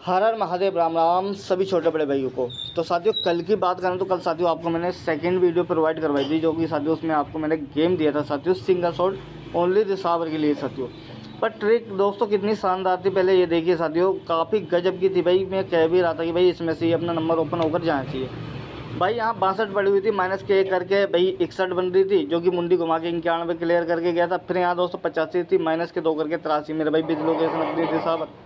हर हर महादेव, राम राम सभी छोटे बड़े भाइयों को। तो साथियों कल की बात करें तो कल साथियों आपको मैंने सेकंड वीडियो प्रोवाइड करवाई थी, जो कि साथियों उसमें आपको मैंने गेम दिया था साथियों, सिंगल शॉट ओनली दिसावर के लिए साथियों। पर ट्रिक दोस्तों कितनी शानदार थी, पहले ये देखिए साथियों, काफ़ी गजब की थी भाई। मैं कह भी रहा था कि भाई इसमें से ही अपना नंबर ओपन होकर जाना चाहिए भाई। यहाँ 62 पड़ी हुई थी, -1 करके भाई 61 बन रही थी, जो कि मुंडी घुमा के 91 क्लियर करके गया था। फिर यहाँ दोस्तों 85 थी, -2 करके 83 मेरे भाई बिज लोकेशन अपनी दिसावर।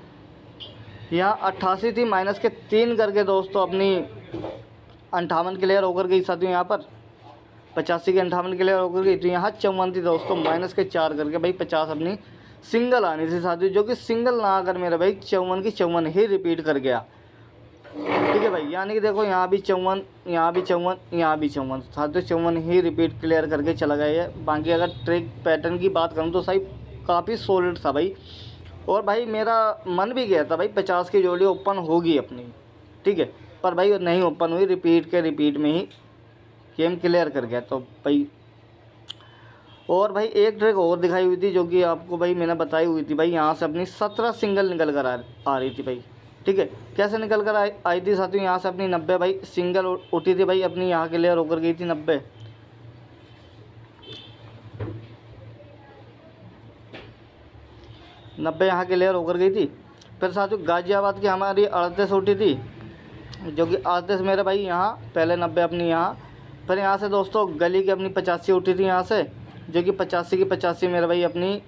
यहाँ 88 थी, -3 करके दोस्तों अपनी 58 क्लियर होकर गई साथियों। यहाँ पर 85 की 58 क्लियर होकर गई। तो यहाँ 54 थी दोस्तों, -4 करके भाई 50 अपनी सिंगल आनी थी साथियों, जो कि सिंगल ना आकर मेरा भाई 54 की 54 ही रिपीट कर गया। ठीक है भाई, यानी कि देखो यहाँ भी 54, यहाँ भी 54, यहाँ भी 54 साथियों, 54 ही रिपीट क्लियर करके चला गया है। बाकी अगर ट्रिक पैटर्न की बात करूँ तो सही काफ़ी सॉलिड था भाई। और भाई मेरा मन भी गया था भाई 50 की जोड़ी ओपन होगी अपनी, ठीक है, पर भाई वो नहीं ओपन हुई। रिपीट में ही गेम क्लियर कर गया। तो भाई और भाई एक ट्रिक और दिखाई हुई थी, जो कि आपको भाई मैंने बताई हुई थी भाई। यहाँ से अपनी 17 सिंगल निकल कर आ रही थी भाई, ठीक है। कैसे निकल कर आई थी साथियों, यहाँ से अपनी 90 भाई सिंगल उठी थी भाई अपनी, यहाँ क्लियर होकर गई थी 90। यहाँ क्लियर होकर गई थी। फिर साथियों गाज़ियाबाद की हमारी 38 उठी थी, जो कि 38 मेरे भाई यहाँ पहले 90 अपनी यहाँ। फिर यहाँ से दोस्तों गली की अपनी 85 उठी थी यहाँ से, जो कि 85 की 85 मेरे भाई अपनी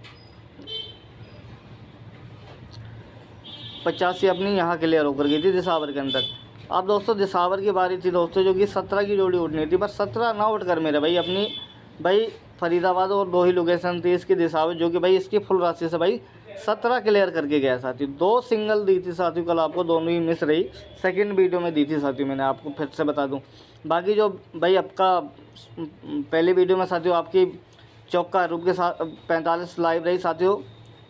85 अपनी यहाँ क्लियर होकर गई थी दिसावर के अंदर। अब दोस्तों दिसावर की बारी थी दोस्तों, जो कि 17 की जोड़ी उठनी थी, पर 17 ना उठ कर मेरे भाई अपनी भाई फरीदाबाद और 2 ही लोकेशन थी इसकी दिसावर, जो कि भाई इसकी फुल राशि से भाई 17 क्लियर करके गया साथियों। 2 सिंगल दी थी साथियों कल आपको, दोनों ही मिस रही। सेकंड वीडियो में दी थी साथियों, मैंने आपको फिर से बता दूं। बाकी जो भाई आपका पहली वीडियो में साथियों आपकी चौका हरूफ के साथ 45 लाइव रही साथियों,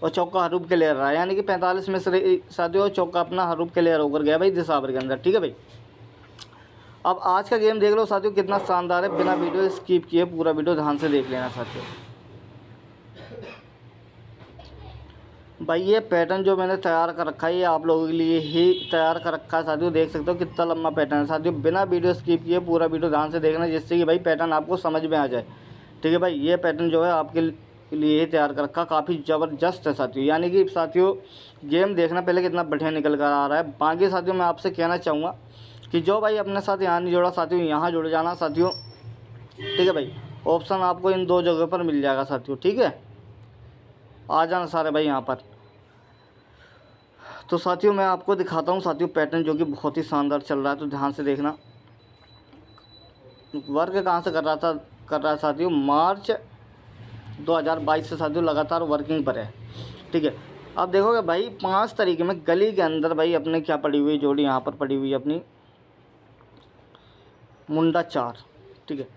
और चौका हरूफ क्लियर रहा, यानी कि 45 में से साथियों चौका अपना हरूफ क्लियर होकर गया भाई दिसावर के अंदर, ठीक है भाई। अब आज का गेम देख लो साथियों कितना शानदार है, बिना वीडियो स्किप किए पूरा वीडियो ध्यान से देख लेना साथियों। भाई ये पैटर्न जो मैंने तैयार कर रखा है, ये आप लोगों के लिए ही तैयार कर रखा है साथियों। देख सकते हो कितना लंबा पैटर्न है साथियों, बिना वीडियो स्किप किए पूरा वीडियो ध्यान से देखना, जिससे कि भाई पैटर्न आपको समझ में आ जाए, ठीक है भाई। ये पैटर्न जो है आपके लिए ही तैयार कर रखा, काफ़ी ज़बरदस्त है साथियों। यानी कि साथियों गेम देखना पहले कितना बढ़िया निकल कर आ रहा है। बाकी साथियों मैं आपसे कहना चाहूँगा कि जो भाई अपने साथ यहाँ नहीं जोड़ा साथियों, यहाँ जुड़ जाना साथियों, ठीक है भाई। ऑप्शन आपको इन 2 जगह पर मिल जाएगा साथियों, ठीक है। आ जाना सारे भाई यहाँ पर। तो साथियों मैं आपको दिखाता हूँ साथियों पैटर्न, जो कि बहुत ही शानदार चल रहा है, तो ध्यान से देखना। वर्क कहाँ से कर रहा है साथियों, मार्च 2022 से साथियों लगातार वर्किंग पर है, ठीक है। अब देखोगे भाई 5 तरीके में गली के अंदर भाई अपने क्या पड़ी हुई जोड़ी, यहाँ पर पड़ी हुई है अपनी मुंडा 4, ठीक है।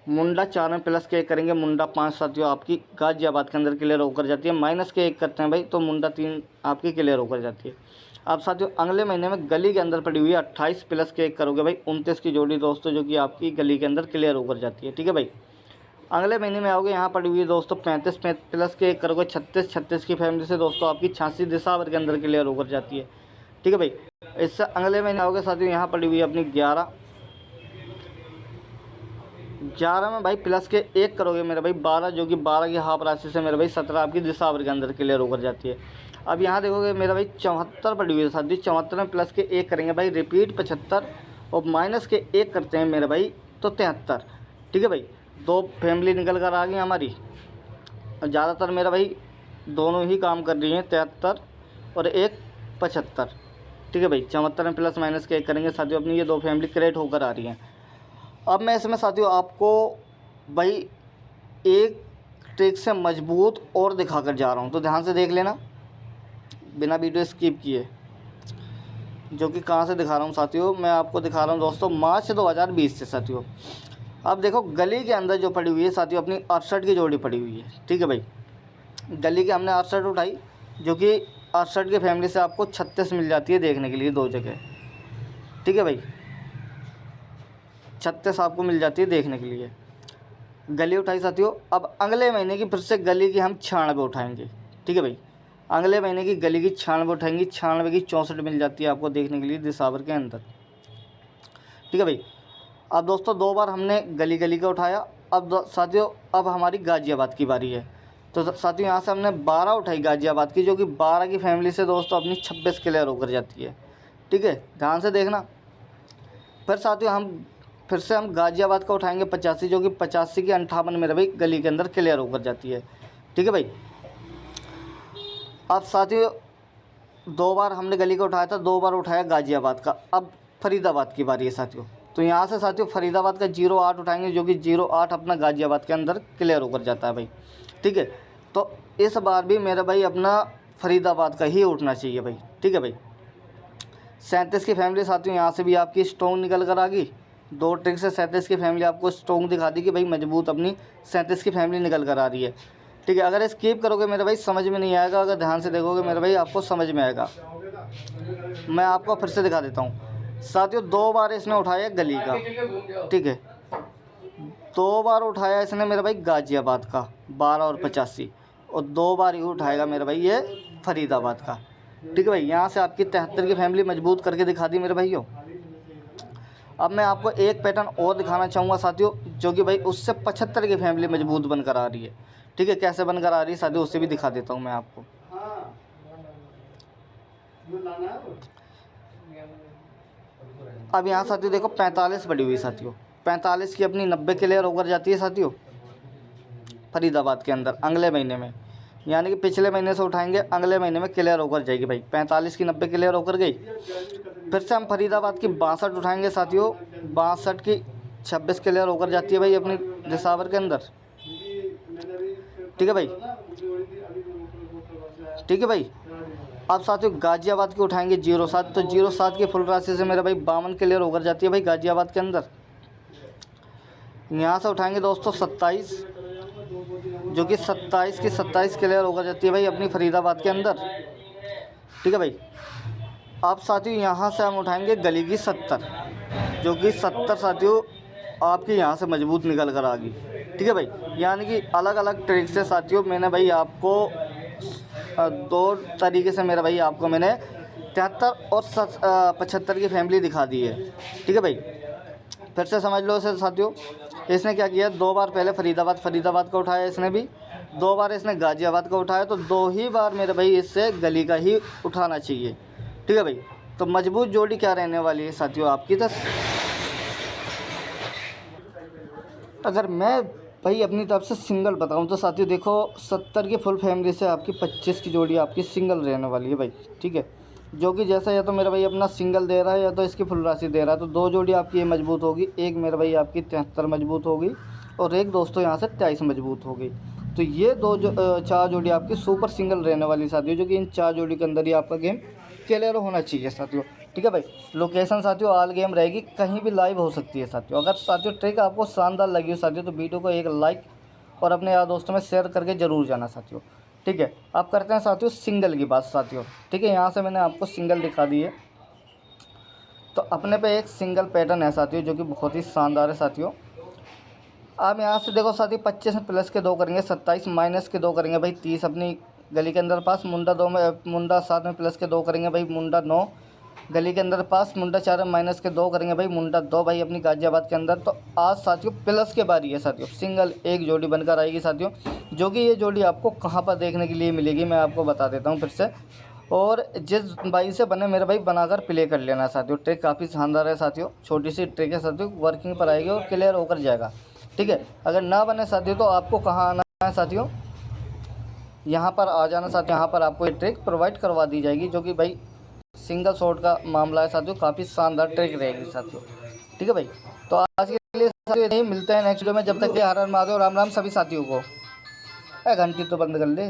मुंडा 4 में प्लस के 1 करेंगे, मुंडा 5 साथियों आपकी गाज़ियाबाद के अंदर क्लियर होकर जाती है। -1 करते हैं भाई तो मुंडा 3 आपकी क्लियर होकर जाती है। अब साथियों अगले महीने में गली के अंदर पड़ी हुई है 28 प्लस के 1 करोगे भाई 29 की जोड़ी दोस्तों, जो कि आपकी गली के अंदर क्लियर होकर जाती है, ठीक है भाई। अगले महीने में आओगे, यहाँ पड़ी हुई है दोस्तों 35 प्लस के 1 करोगे 36 की फैमिली से दोस्तों आपकी 86 दिसावर के अंदर क्लियर होकर जाती है, ठीक है भाई। इससे अगले महीने आओगे साथियों, यहाँ पड़ी हुई है अपनी 11 में भाई प्लस के 1 करोगे मेरे भाई 12, जो कि 12 की हाफ राशि से मेरे भाई 17 आपकी दिसावर के अंदर क्लियर होकर जाती है। अब यहाँ देखोगे मेरा भाई 74 पड़ी हुई है साथी, 74 में प्लस के 1 करेंगे भाई रिपीट 75, और माइनस के 1 करते हैं मेरे भाई तो 73, ठीक है भाई। 2 फैमिली निकल कर आ गई हमारी, और ज़्यादातर मेरा भाई दोनों ही काम कर रही हैं, 73 और 1 75, ठीक है भाई। 74 में प्लस माइनस के 1 करेंगे साथियों, अपनी ये 2 फैमिली क्रिएट होकर आ रही हैं। अब मैं इसमें साथियों आपको भाई एक ट्रिक से मजबूत और दिखाकर जा रहा हूँ, तो ध्यान से देख लेना बिना वीडियो स्किप किए। जो कि कहाँ से दिखा रहा हूँ साथियों, मैं आपको दिखा रहा हूँ दोस्तों मार्च 2020 से साथियों। अब देखो गली के अंदर जो पड़ी हुई है साथियों अपनी 68 की जोड़ी पड़ी हुई है, ठीक है भाई। गली की हमने 68 उठाई, जो कि 68 की फैमिली से आपको 36 मिल जाती है देखने के लिए 2 जगह, ठीक है भाई। 36 आपको मिल जाती है देखने के लिए, गली उठाई साथियों। अब अगले महीने की फिर से गली की हम 96 उठाएंगे, ठीक है भाई। अगले महीने की गली की 96 उठाएंगी, 96 की 64 मिल जाती है आपको देखने के लिए दिसावर के अंदर। ठीक है भाई। अब दोस्तों 2 बार हमने गली गली का उठाया। अब साथियों अब हमारी गाज़ियाबाद की बारी है। तो साथियों यहाँ से हमने 12 उठाई गाज़ियाबाद की, जो कि 12 की फैमिली से दोस्तों अपनी 26 क्लियर होकर जाती है। ठीक है, ध्यान से देखना। फिर साथियों फिर से हम गाज़ियाबाद का उठाएंगे 85, जो कि 85 की 58 मेरे भाई गली के अंदर क्लियर होकर जाती है। ठीक है भाई। अब साथियों 2 बार हमने गली का उठाया था, 2 बार उठाया गाज़ियाबाद का। अब फरीदाबाद की बारी है साथियों। तो यहाँ से साथियों फरीदाबाद का 08 उठाएंगे, जो कि 08 अपना गाज़ियाबाद के अंदर क्लियर होकर जाता है भाई। ठीक है, तो इस बार भी मेरा भाई अपना फरीदाबाद का ही उठना चाहिए भाई। ठीक है भाई। 37 की फैमिली साथियों यहाँ से भी आपकी स्ट्रॉन्ग निकल कर आ गई। 2 ट्रिक से 37 की फैमिली आपको स्ट्रॉन्ग दिखा दी कि भाई मजबूत अपनी 37 की फैमिली निकल कर आ रही है। ठीक है, अगर स्किप करोगे मेरे भाई समझ में नहीं आएगा, अगर ध्यान से देखोगे मेरे भाई आपको समझ में आएगा। मैं आपको फिर से दिखा देता हूँ साथियों। 2 बार इसने उठाया गली का, ठीक है, 2 बार उठाया इसने मेरे भाई गाज़ियाबाद का 12 और 85, और 2 बार ही उठाएगा मेरे भाई ये फरीदाबाद का। ठीक है भाई। यहाँ से आपकी 73 की फैमिली मजबूत करके दिखा दी मेरे भाइयों। अब मैं आपको एक पैटर्न और दिखाना चाहूँगा साथियों, जो कि भाई उससे 75 की फैमिली मजबूत बनकर आ रही है। ठीक है, कैसे बनकर आ रही है साथियों उससे भी दिखा देता हूँ मैं आपको। अब यहाँ साथियों देखो 45 बढ़ी हुई साथियों, 45 की अपनी 90 क्लियर होकर जाती है साथियों फरीदाबाद के अंदर अगले महीने में। यानी कि पिछले महीने से उठाएंगे, अगले महीने में क्लियर होकर जाएगी भाई। 45 की 90 क्लियर होकर गई। फिर से हम फरीदाबाद की 62 उठाएंगे साथियों, 62 की 26 क्लियर होकर जाती है भाई अपनी दिसावर के अंदर। ठीक है भाई। ठीक है भाई। अब साथियों गाज़ियाबाद की उठाएंगे 07, तो 07 की फुल राशि से मेरा भाई 52 क्लियर होकर जाती है भाई गाज़ियाबाद के अंदर। यहाँ से उठाएंगे दोस्तों 27, जो कि 27 की 27 क्लियर होकर जाती है भाई अपनी फरीदाबाद के अंदर। ठीक है भाई। अब साथियों यहाँ से हम उठाएंगे गली की 70, जो कि 70 साथियों आपकी यहाँ से मजबूत निकल कर आ गई। ठीक है भाई। यानी कि अलग अलग ट्रिक से साथियों मैंने भाई आपको 2 तरीके से मेरा भाई आपको मैंने 73 और 75 की फैमिली दिखा दी है। ठीक है भाई। फिर से समझ लो इसे साथियों। इसने क्या किया, 2 बार पहले फरीदाबाद का उठाया इसने भी, 2 बार इसने गाज़ियाबाद का उठाया, तो 2 ही बार मेरे भाई इससे गली का ही उठाना चाहिए। ठीक है भाई। तो मजबूत जोड़ी क्या रहने वाली है साथियों आपकी, तो अगर मैं भाई अपनी तरफ से सिंगल बताऊं तो साथियों देखो 70 की फुल फैमिली से आपकी 25 की जोड़ी आपकी सिंगल रहने वाली है भाई। ठीक है, जो कि जैसा या तो मेरा भाई अपना सिंगल दे रहा है या तो इसकी फुल राशि दे रहा है, तो 2 जोड़ी आपकी ये मजबूत होगी, एक मेरा भाई आपकी 73 मजबूत होगी और एक दोस्तों यहाँ से 23 मजबूत होगी। तो ये 4 जोड़ी आपकी सुपर सिंगल रहने वाली साथियों, जो कि इन 4 जोड़ी के अंदर ही आपका गेम क्लियर होना चाहिए साथियों। ठीक है भाई। लोकेशन साथियों ऑल गेम रहेगी, कहीं भी लाइव हो सकती है साथियों। अगर साथियों ट्रिक आपको शानदार लगी हो साथियों, तो वीडियो को एक लाइक और अपने यार दोस्तों में शेयर करके ज़रूर जाना साथियों। ठीक है, अब करते हैं साथियों सिंगल की बात साथियों। ठीक है, यहाँ से मैंने आपको सिंगल दिखा दी है, तो अपने पे एक सिंगल पैटर्न है साथियों, जो कि बहुत ही शानदार है साथियों। आप यहाँ से देखो साथियों 25 में प्लस के 2 करेंगे, 27 माइनस के 2 करेंगे भाई 30 अपनी गली के अंदर पास, मुंडा 7 में प्लस के 2 करेंगे भाई, मुंडा 9 गली के अंदर पास, मुंडा 4 में माइनस के 2 करेंगे भाई, मुंडा 2 भाई अपनी गाज़ियाबाद के अंदर। तो आज साथियों प्लस के बारी है साथियों, सिंगल एक जोड़ी बनकर आएगी साथियों, जो कि ये जोड़ी आपको कहाँ पर देखने के लिए मिलेगी मैं आपको बता देता हूँ फिर से। और जिस भाई से बने मेरे भाई बनाकर प्ले कर लेना साथियों। ट्रिक काफ़ी शानदार है साथियों, छोटी सी ट्रिक है साथियों, वर्किंग पर आएगी और क्लियर होकर जाएगा। ठीक है, अगर ना बने साथियों तो आपको कहाँ आना है साथियों, यहाँ पर आ जाना साथियों। यहाँ पर आपको ये ट्रिक प्रोवाइड करवा दी जाएगी, जो कि भाई सिंगल शॉट का मामला है साथियों, काफ़ी शानदार ट्रिक रहेगी साथियों। ठीक है भाई। तो आज के लिए साथियों नहीं, मिलते हैं नेक्स्ट वीडियो में। जब तक के हर हर महादेव, राम राम सभी साथियों को। घंटी तो बंद कर ले।